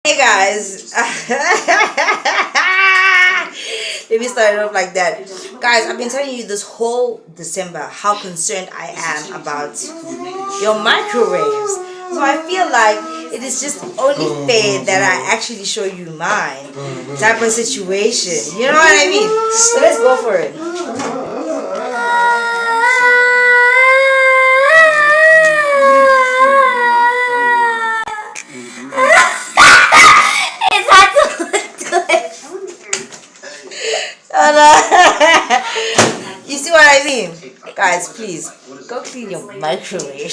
Hey guys, let me start it off like that. Guys, I've been telling you this whole December how concerned I am about your microwaves. So I feel like it is just only fair that I actually show you mine type of situation. You know what I mean? So let's go for it. It's hard to do it. Oh, no. You see what I mean? Guys, please go clean your microwave.